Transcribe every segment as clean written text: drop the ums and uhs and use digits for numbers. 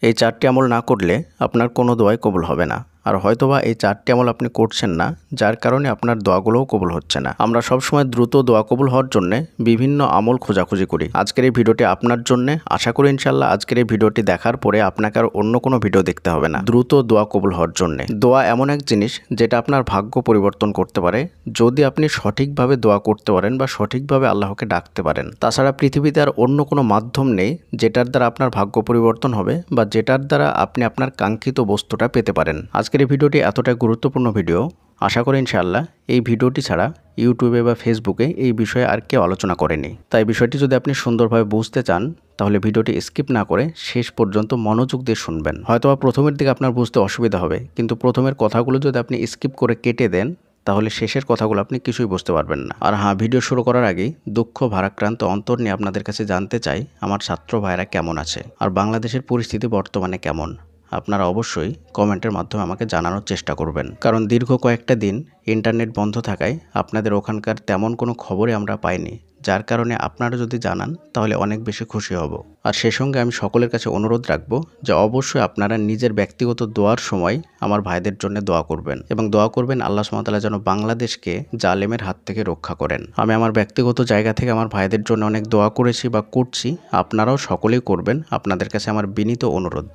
এই 4টি আমল না করলে আপনার কোনো দোয়াই কবুল হবে না। আর হয়তোবা এই 4টি আমল আপনি করছেন না, যার কারণে আপনার দোয়াগুলোও কবুল হচ্ছে না। আমরা সবসময় দ্রুত দোয়া কবুল হওয়ার জন্য বিভিন্ন আমল খোঁজাখুঁজি করি। আজকের এই ভিডিওটি আপনার জন্য। আশা করি ইনশাল্লাহ আজকের এই ভিডিওটি দেখার পরে আপনাকে আর অন্য কোনো ভিডিও দেখতে হবে না, দ্রুত দোয়া কবুল হওয়ার জন্য। দোয়া এমন এক জিনিস যেটা আপনার ভাগ্য পরিবর্তন করতে পারে যদি আপনি সঠিকভাবে দোয়া করতে পারেন বা সঠিকভাবে আল্লাহকে ডাকতে পারেন। তাছাড়া পৃথিবীতে আর অন্য কোনো মাধ্যম নেই যেটার দ্বারা আপনার ভাগ্য পরিবর্তন হবে বা যেটার দ্বারা আপনি আপনার কাঙ্ক্ষিত বস্তুটা পেতে পারেন। আজকের এই ভিডিওটি এতটাই গুরুত্বপূর্ণ ভিডিও, আশা করি ইনশাআল্লাহ এই ভিডিওটি ছাড়া ইউটিউবে বা ফেসবুকে এই বিষয়ে আর কেউ আলোচনা করেনি। তাই বিষয়টি যদি আপনি সুন্দরভাবে বুঝতে চান তাহলে ভিডিওটি স্কিপ না করে শেষ পর্যন্ত মনোযোগ দিয়ে শুনবেন। হয়তোবা প্রথমের দিকে আপনার বুঝতে অসুবিধা হবে, কিন্তু প্রথমের কথাগুলো যদি আপনি স্কিপ করে কেটে দেন তাহলে শেষের কথাগুলো আপনি কিছুই বুঝতে পারবেন না। আর হ্যাঁ, ভিডিও শুরু করার আগেই দুঃখ ভারাক্রান্ত অন্তর নিয়ে আপনাদের কাছে জানতে চাই আমার ছাত্র ভাইরা কেমন আছে আর বাংলাদেশের পরিস্থিতি বর্তমানে কেমন। আপনারা অবশ্যই কমেন্টের মাধ্যমে আমাকে জানানোর চেষ্টা করবেন, কারণ দীর্ঘ কয়েকটা দিন ইন্টারনেট বন্ধ থাকায় আপনাদের ওখানকার তেমন কোনো খবরই আমরা পাইনি, যার কারণে আপনারা যদি জানান তাহলে অনেক বেশি খুশি হব। আর সে সঙ্গে আমি সকলের কাছে অনুরোধ রাখবো যে অবশ্যই আপনারা নিজের ব্যক্তিগত দোয়ার সময় আমার ভাইদের জন্য দোয়া করবেন এবং দোয়া করবেন আল্লাহ সুবহানাহু ওয়া তাআলা যেন বাংলাদেশকে জালেমের হাত থেকে রক্ষা করেন। আমি আমার ব্যক্তিগত জায়গা থেকে আমার ভাইদের জন্য অনেক দোয়া করেছি বা করছি, আপনারাও সকলেই করবেন, আপনাদের কাছে আমার বিনীত অনুরোধ।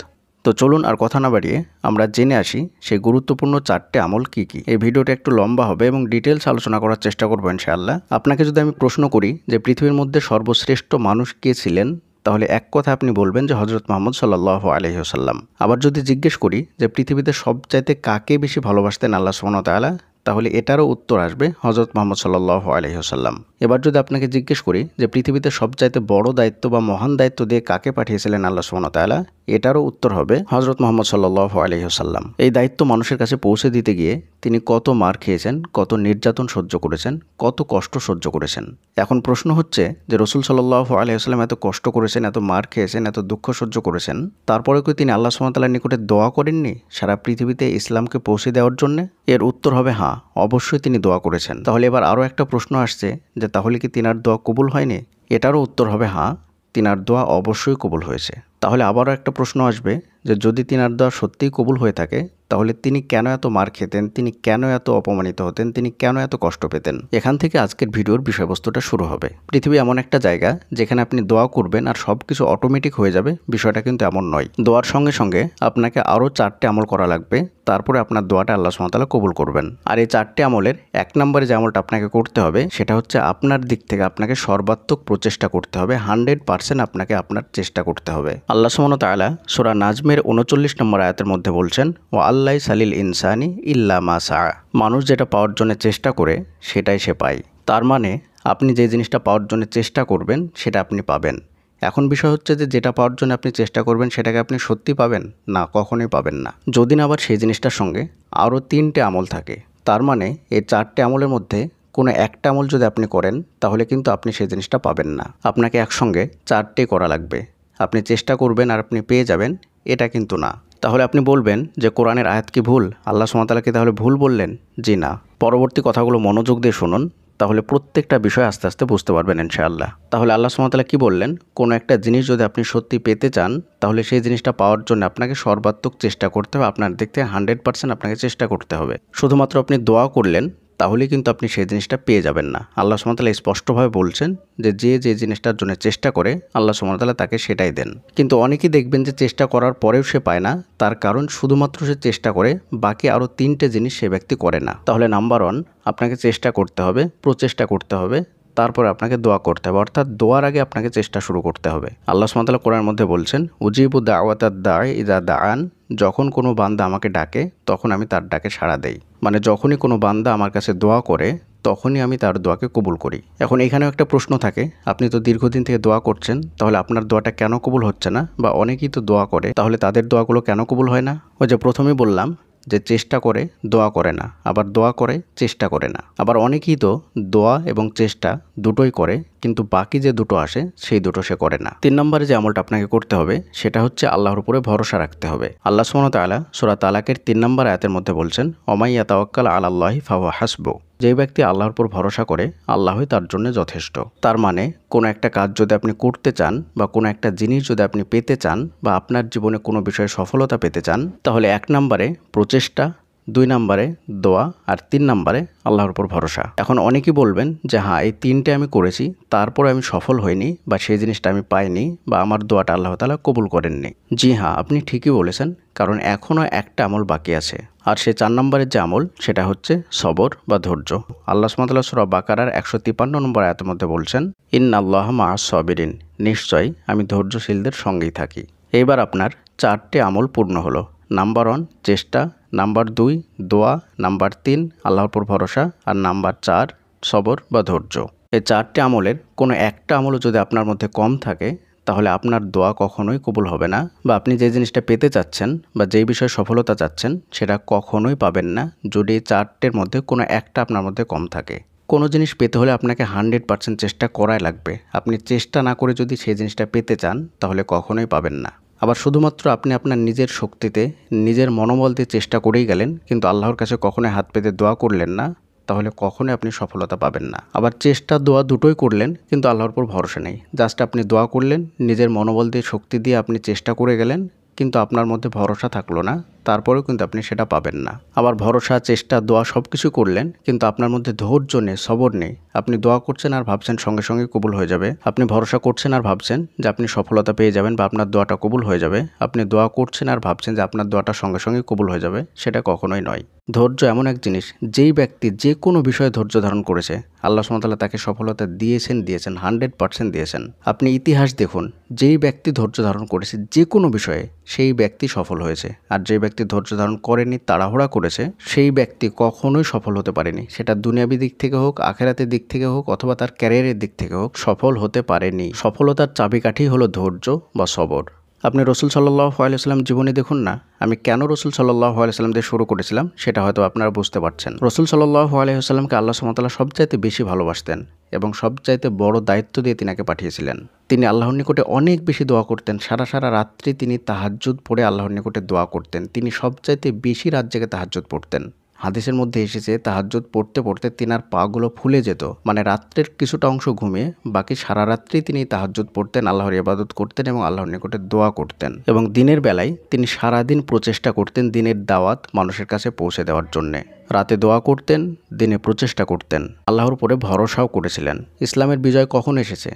তো চলুন আর কথা না বাড়িয়ে আমরা জেনে আসি সেই গুরুত্বপূর্ণ 4টে আমল কি কি। এই ভিডিওটা একটু লম্বা হবে এবং ডিটেলস আলোচনা করার চেষ্টা করবো ইনশাআল্লাহ। আপনাকে যদি আমি প্রশ্ন করি যে পৃথিবীর মধ্যে সর্বশ্রেষ্ঠ মানুষ কে ছিলেন, তাহলে এক কথা আপনি বলবেন যে হযরত মুহাম্মদ সাল্লাল্লাহু আলাইহি ওয়াসাল্লাম। আবার যদি জিজ্ঞেস করি যে পৃথিবীতে সবচাইতে কাকে বেশি ভালোবাসতেন আল্লাহ সুবহানাহু ওয়া তাআলা, তাহলে এটারও উত্তর আসবে হযরত মুহাম্মদ সাল্লাল্লাহু আলাইহি ওয়াসাল্লাম। এবার যদি আপনাকে জিজ্ঞেস করি যে পৃথিবীতে সবচাইতে বড় দায়িত্ব বা মহান দায়িত্ব দিয়ে কাকে পাঠিয়েছিলেন আল্লাহ সুবহানাহু ওয়া তাআলা, এটারও উত্তর হবে হযরত মুহাম্মদ সাল্লাল্লাহু আলাইহি ওয়াসাল্লাম। এই দায়িত্ব মানুষের কাছে পৌঁছে দিতে গিয়ে তিনি কত মার খেয়েছেন, কত নির্যাতন সহ্য করেছেন, কত কষ্ট সহ্য করেছেন। এখন প্রশ্ন হচ্ছে যে রাসূল সাল্লাল্লাহু আলাইহি ওয়াসাল্লাম এত কষ্ট করেছেন, এত মার খেয়েছেন, এত দুঃখ সহ্য করেছেন, তারপরে কি তিনি আল্লাহ সুবহানাহু ওয়া তাআলার নিকটে দোয়া করেননি সারা পৃথিবীতে ইসলামকে পৌঁছে দেওয়ার জন্য? এর উত্তর হবে হ্যাঁ, অবশ্যই তিনি দোয়া করেছেন। তাহলে এবার আরও একটা প্রশ্ন আসছে যে তাহলে কি তিনার দোয়া কবুল হয়নি? এটারও উত্তর হবে হ্যাঁ, তিনার দোয়া অবশ্যই কবুল হয়েছে। তাহলে আবারও একটা প্রশ্ন আসবে যে যদি তিনার দোয়া সত্যিই কবুল হয়ে থাকে তাহলে তিনি কেন এত মার খেতেন, তিনি কেন এত অপমানিত হতেন, তিনি কেন এত কষ্ট পেতেন? এখান থেকে আজকের ভিডিওর বিষয়বস্তুটা শুরু হবে। পৃথিবী এমন একটা জায়গা যেখানে আপনি দোয়া করবেন আর সব কিছু অটোমেটিক হয়ে যাবে, বিষয়টা কিন্তু এমন নয়। দোয়ার সঙ্গে সঙ্গে আপনাকে আরও 4টে আমল করা লাগবে, তারপরে আপনার দোয়াটা আল্লাহ সুবহানাহু ওয়া তাআলা কবুল করবেন। আর এই 4টে আমলের 1 নম্বরে যে আমলটা আপনাকে করতে হবে সেটা হচ্ছে আপনার দিক থেকে আপনাকে সর্বাত্মক প্রচেষ্টা করতে হবে, 100% আপনাকে আপনার চেষ্টা করতে হবে। আল্লাহ সুবহানাহু ওয়া তাআলা সূরা নাজমের 39 নম্বর আয়াতের মধ্যে বলছেন, ওয়া আল্লাহ সালিল ইনসানি ইল্লা মা সা। মানুষ যেটা পাওয়ার জন্য চেষ্টা করে সেটাই সে পায়। তার মানে আপনি যে জিনিসটা পাওয়ার জন্য চেষ্টা করবেন সেটা আপনি পাবেন। এখন বিষয় হচ্ছে যে যেটা পাওয়ার জন্য আপনি চেষ্টা করবেন সেটাকে আপনি সত্যি পাবেন না, কখনোই পাবেন না। যদি না আবার সেই জিনিসটার সঙ্গে আরও 3টে আমল থাকে, তার মানে এই 4টে আমলের মধ্যে কোনো একটা আমল যদি আপনি করেন তাহলে কিন্তু আপনি সেই জিনিসটা পাবেন না। আপনাকে একসঙ্গে 4টে করা লাগবে। আপনি চেষ্টা করবেন আর আপনি পেয়ে যাবেন, এটা কিন্তু না। তাহলে আপনি বলবেন যে কোরআনের আয়াত কি ভুল? আল্লাহ সুবহানাহু ওয়া তাআলা কি তাহলে ভুল বললেন? জি না। পরবর্তী কথাগুলো মনোযোগ দিয়ে শুনুন, তাহলে প্রত্যেকটা বিষয় আস্তে আস্তে বুঝতে পারবেন ইনশাআল্লাহ। তাহলে আল্লাহ সুবহানাহু ওয়া তাআলা কি বললেন? কোনো একটা জিনিস যদি আপনি সত্যি পেতে চান তাহলে সেই জিনিসটা পাওয়ার জন্য আপনাকে সর্বাত্মক চেষ্টা করতে হবে, আপনার দিক থেকে 100% আপনাকে চেষ্টা করতে হবে। শুধুমাত্র আপনি দোয়া করলেন তাহলে কিন্তু আপনি সেই জিনিসটা পেয়ে যাবেন না। আল্লাহ সুবহানাহু ওয়া তাআলা স্পষ্টভাবে বলছেন যে যে জিনিসটার জন্য চেষ্টা করে আল্লাহ সুবহানাহু ওয়া তাআলা তাকে সেটাই দেন। কিন্তু অনেকেই দেখবেন যে চেষ্টা করার পরেও সে পায় না, তার কারণ শুধুমাত্র সে চেষ্টা করে, বাকি আরও 3টে জিনিস সে ব্যক্তি করে না। তাহলে নাম্বার 1, আপনাকে চেষ্টা করতে হবে, প্রচেষ্টা করতে হবে, তারপরে আপনাকে দোয়া করতে হবে, অর্থাৎ দোয়ার আগে আপনাকে চেষ্টা শুরু করতে হবে। আল্লাহ সুবহানাহু ওয়া তাআলা কোরআনের মধ্যে বলছেন, উজিবু দাওয়াতাদ দাঈ ইযা দাআন, যখন কোনো বান্দা আমাকে ডাকে তখন আমি তার ডাকে সাড়া দেই। মানে যখনই কোনো বান্দা আমার কাছে দোয়া করে তখনই আমি তার দোয়াকে কবুল করি। এখন এখানেও একটা প্রশ্ন থাকে, আপনি তো দীর্ঘদিন থেকে দোয়া করছেন, তাহলে আপনার দোয়াটা কেন কবুল হচ্ছে না? বা অনেকেই তো দোয়া করে, তাহলে তাদের দোয়াগুলো কেন কবুল হয় না? ওই যে প্রথমেই বললাম যে চেষ্টা করে দোয়া করে না, আবার দোয়া করে চেষ্টা করে না। আবার অনেকেই তো দোয়া এবং চেষ্টা দুটোই করে, কিন্তু বাকি যে দুটো আসে সেই দুটো সে করে না। 3 নম্বরে যে আমলটা আপনাকে করতে হবে সেটা হচ্ছে আল্লাহর উপরে ভরসা রাখতে হবে। আল্লাহ সুবহানাহু ওয়া তাআলা সূরা তালাকের 3 নম্বর আয়াতের মধ্যে বলছেন, ওমাই ইয়াতাওয়াক্কাল আলাল্লাহি ফাহুয়া হাসবু। যে ব্যক্তি আল্লাহর উপর ভরসা করে আল্লাহই তার জন্য যথেষ্ট। তার মানে কোনো একটা কাজ যদি আপনি করতে চান বা কোনো একটা জিনিস যদি আপনি পেতে চান বা আপনার জীবনে কোনো বিষয়ে সফলতা পেতে চান, তাহলে 1 নম্বরে প্রচেষ্টা, 2 নম্বরে দোয়া আর 3 নম্বরে আল্লাহর উপর ভরসা। এখন অনেকেই বলবেন যে হ্যাঁ, এই 3টে আমি করেছি, তারপরে আমি সফল হইনি বা সেই জিনিসটা আমি পাইনি বা আমার দোয়াটা আল্লাহ তাআলা কবুল করেননি। জি হ্যাঁ, আপনি ঠিকই বলেছেন, কারণ এখনও একটা আমল বাকি আছে। আর সে 4 নম্বরের যে আমল সেটা হচ্ছে সবর বা ধৈর্য। আল্লাহ সুবহানাহু ওয়া তাআলা সূরা বাকারার 153 নম্বর আয়াতের মধ্যে বলছেন, ইন্নাল্লাহা মাআস সাবিরিন, নিশ্চয় আমি ধৈর্যশীলদের সঙ্গেই থাকি। এইবার আপনার 4টে আমল পূর্ণ হলো। নাম্বার 1 চেষ্টা, নাম্বার 2 দোয়া, নাম্বার 3 আল্লাহর উপর ভরসা আর নাম্বার 4 সবর বা ধৈর্য। এই 4টে আমলের কোনো একটা আমলও যদি আপনার মধ্যে কম থাকে, তাহলে আপনার দোয়া কখনোই কবুল হবে না বা আপনি যে জিনিসটা পেতে চাচ্ছেন বা যেই বিষয়ে সফলতা চাচ্ছেন সেটা কখনোই পাবেন না যদি এই 4টের মধ্যে কোনো একটা আপনার মধ্যে কম থাকে। কোনো জিনিস পেতে হলে আপনাকে 100% চেষ্টা করাই লাগবে। আপনি চেষ্টা না করে যদি সেই জিনিসটা পেতে চান তাহলে কখনোই পাবেন না। আবার শুধুমাত্র আপনি আপনার নিজের শক্তিতে, নিজের মনোবল দিয়ে চেষ্টা করেই গেলেন, কিন্তু আল্লাহর কাছে কখনোই হাত পেতে দোয়া করলেন না, তাহলে কখনোই আপনি সফলতা পাবেন না। আবার চেষ্টা দোয়া দুটোই করলেন, কিন্তু আল্লাহর উপর ভরসা নেই। জাস্ট আপনি দোয়া করলেন, নিজের মনোবল দিয়ে, শক্তি দিয়ে আপনি চেষ্টা করে গেলেন, কিন্তু আপনার মধ্যে ভরসা থাকলো না, তারপরেও কিন্তু আপনি সেটা পাবেন না। আবার ভরসা, চেষ্টা, দোয়া সব কিছু করলেন, কিন্তু আপনার মধ্যে ধৈর্য নেই, সবর নেই। আপনি দোয়া করছেন আর ভাবছেন সঙ্গে সঙ্গে কবুল হয়ে যাবে। আপনি ভরসা করছেন আর ভাবছেন যে আপনি সফলতা পেয়ে যাবেন বা আপনার দোয়াটা কবুল হয়ে যাবে। আপনি দোয়া করছেন আর ভাবছেন যে আপনার দোয়াটা সঙ্গে সঙ্গে কবুল হয়ে যাবে। সেটা কখনোই নয়। ধৈর্য এমন এক জিনিস, যেই ব্যক্তি যে কোনো বিষয়ে ধৈর্য ধারণ করেছে, আল্লাহ সুবহানাহু ওয়া তাআলা তাকে সফলতা দিয়েছেন 100% দিয়েছেন। আপনি ইতিহাস দেখুন, যেই ব্যক্তি ধৈর্য ধারণ করেছে যে কোনো বিষয়ে, সেই ব্যক্তি সফল হয়েছে। আর যে ব্যক্তি ধৈর্য ধারণ করেনি, তাড়াহুড়া করেছে, সেই ব্যক্তি কখনোই সফল হতে পারেনি। সেটা দুনিয়াবী দিক থেকে হোক, আখিরাতের দিক থেকে হোক, অথবা তার ক্যারিয়ারের দিক থেকে হোক, সফল হতে পারেনি। সফলতার চাবিকাঠি হলো ধৈর্য বা সবর। আপনি রাসূল সাল্লাল্লাহু আলাইহি ওয়াসাল্লাম জীবনী দেখুন না। আমি কেন রাসূল সাল্লাল্লাহু আলাইহি ওয়াসাল্লাম দিয়ে শুরু করেছিলাম সেটা হয়তো আপনারা বুঝতে পারছেন। রাসূল সাল্লাল্লাহু আলাইহি ওয়াসাল্লামকে আল্লাহ সুবহানাহু ওয়া তাআলা সবচাইতে বেশি ভালোবাসতেন এবং সবচাইতে বড় দায়িত্ব দিয়ে তিনাকে পাঠিয়েছিলেন। তিনি আল্লাহর নিকটে অনেক বেশি দোয়া করতেন। সারা রাত্রি তিনি তাহাজ্জুদ পড়ে আল্লাহর নিকটে দোয়া করতেন। তিনি সবচাইতে বেশি রাত জেগে তাহাজ্জুদ পড়তেন। হাদিসের মধ্যে এসেছে তাহাজ্জুদ পড়তে পড়তে তিনার পাগুলো ফুলে যেত। মানে রাত্রের কিছুটা অংশ ঘুমিয়ে বাকি সারা রাত্রি তিনি তাহাজ্জুদ পড়তেন, আল্লাহর ইবাদত করতেন এবং আল্লাহর নিকটে দোয়া করতেন। এবং দিনের বেলায় তিনি সারাদিন প্রচেষ্টা করতেন দিনের দাওয়াত মানুষের কাছে পৌঁছে দেওয়ার জন্যে। রাতে দোয়া করতেন, দিনে প্রচেষ্টা করতেন, আল্লাহর উপরে ভরসাও করেছিলেন। ইসলামের বিজয় কখন এসেছে?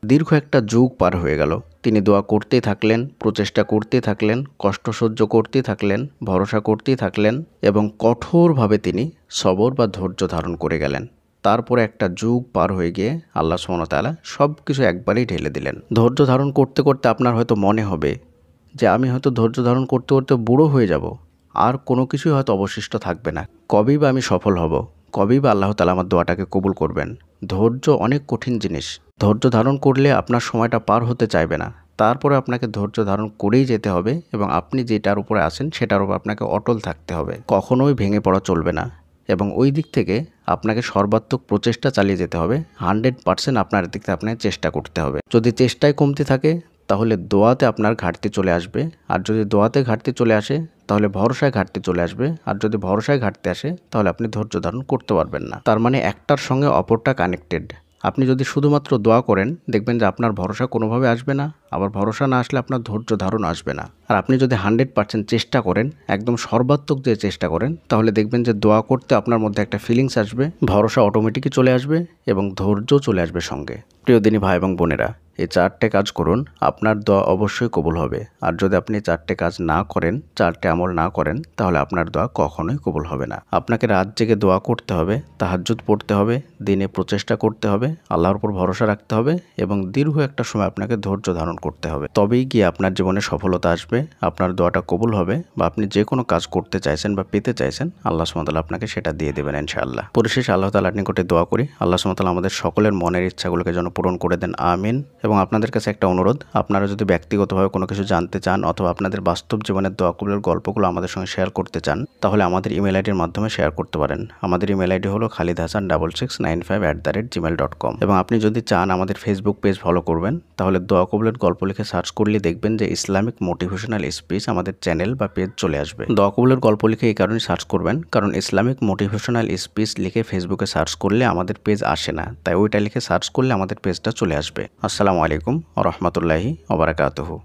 দীর্ঘ একটা যুগ পার হয়ে গেল। তিনি দোয়া করতেই থাকলেন, প্রচেষ্টা করতেই থাকলেন, কষ্ট সহ্য করতেই থাকলেন, ভরসা করতেই থাকলেন এবং কঠোরভাবে তিনি সবর বা ধৈর্য ধারণ করে গেলেন। তারপরে একটা যুগ পার হয়ে গিয়ে আল্লাহ সুবহানাহু ওয়া তাআলা সব কিছু একবারেই ঢেলে দিলেন। ধৈর্য ধারণ করতে করতে আপনার হয়তো মনে হবে যে আমি হয়তো ধৈর্য ধারণ করতে করতে বুড়ো হয়ে যাব, আর কোনো কিছুই হয়তো অবশিষ্ট থাকবে না। কবেই বা আমি সফল হব? কবেই বা আল্লাহ তাআলা আমার দোয়াটাকে কবুল করবেন? ধৈর্য অনেক কঠিন জিনিস। ধৈর্য ধারণ করলে আপনার সময়টা পার হতে চাইবে না। তারপরে আপনাকে ধৈর্য ধারণ করেই যেতে হবে এবং আপনি যেটার উপরে আছেন সেটার উপর আপনাকে অটল থাকতে হবে। কখনোই ভেঙে পড়া চলবে না এবং ওই দিক থেকে আপনাকে সর্বাত্মক প্রচেষ্টা চালিয়ে যেতে হবে। 100% আপনার দিক থেকে আপনাকে চেষ্টা করতে হবে। যদি চেষ্টায় কমতি থাকে তাহলে দোয়াতে আপনার ঘাটতি চলে আসবে, আর যদি দোয়াতে ঘাটতি চলে আসে তাহলে ভরসায় ঘাটতি চলে আসবে, আর যদি ভরসায় ঘাটতি আসে তাহলে আপনি ধৈর্য ধারণ করতে পারবেন না। তার মানে একটার সঙ্গে অপরটা কানেক্টেড। আপনি যদি শুধুমাত্র দোয়া করেন দেখবেন যে আপনার ভরসা কোনোভাবে আসবে না, আবার ভরসা না আসলে আপনার ধৈর্য ধারণ আসবে না। আর আপনি যদি 100% চেষ্টা করেন, একদম সর্বাত্মক যে চেষ্টা করেন, তাহলে দেখবেন যে দোয়া করতে আপনার মধ্যে একটা ফিলিংস আসবে, ভরসা অটোমেটিকই চলে আসবে এবং ধৈর্যও চলে আসবে সঙ্গে। প্রিয় দিনী ভাই এবং বোনেরা, এই 4টে কাজ করুন, আপনার দোয়া অবশ্যই কবুল হবে। আর যদি আপনি 4টে কাজ না করেন, 4টে আমল না করেন, তাহলে আপনার দোয়া কখনোই কবুল হবে না। আপনাকে রাত জেগে দোয়া করতে হবে, তাহাজ্জুদ পড়তে হবে, দিনে প্রচেষ্টা করতে হবে, আল্লাহর উপর ভরসা রাখতে হবে এবং দীর্ঘ একটা সময় আপনাকে ধৈর্য ধারণ করতে হবে। তবেই গিয়ে আপনার জীবনে সফলতা আসবে, আপনার দোয়াটা কবুল হবে বা আপনি যে কোনো কাজ করতে চাইছেন বা পেতে চাইছেন, আল্লাহ সুবহানাহু ওয়া তাআলা আপনাকে সেটা দিয়ে দেবেন ইনশাআল্লাহ। পরিশেষে আল্লাহ তাআলার নিকটে দোয়া করি, আল্লাহ সুবহানাহু ওয়া তাআলা আমাদের সকলের মনের ইচ্ছাগুলোকে যেন পূরণ করে দেন, আমিন। এবং আপনাদের কাছে একটা অনুরোধ, আপনারা যদি ব্যক্তিগতভাবে কোনো কিছু জানতে চান অথবা আপনাদের বাস্তব জীবনের দোয়া কবুলের গল্পগুলো আমাদের সঙ্গে শেয়ার করতে চান, তাহলে আমাদের ইমেল আইডির মাধ্যমে শেয়ার করতে পারেন। আমাদের ইমেল আইডি হলো khalidhasan6695@gmail.com। এবং আপনি যদি চান আমাদের ফেসবুক পেজ ফলো করবেন, তাহলে দোয়া কবুলের গল্প লিখে সার্চ করলে দেখবেন যে ইসলামিক মোটিভেশন মোটিভেশনাল স্পিচ আমাদের চ্যানেল বা পেজ চলে আসবে। দোয়া কবুলের গল্প লিখে এই কারণে সার্চ করবেন, কারণ ইসলামিক মোটিভেশনাল স্পিচ লিখে ফেসবুকে সার্চ করলে আমাদের পেজ আসে না, তাই ওইটা লিখে সার্চ করলে আমাদের পেজটা চলে আসবে। আসসালামু আলাইকুম ওয়া রাহমাতুল্লাহি ওয়া বারাকাতুহু।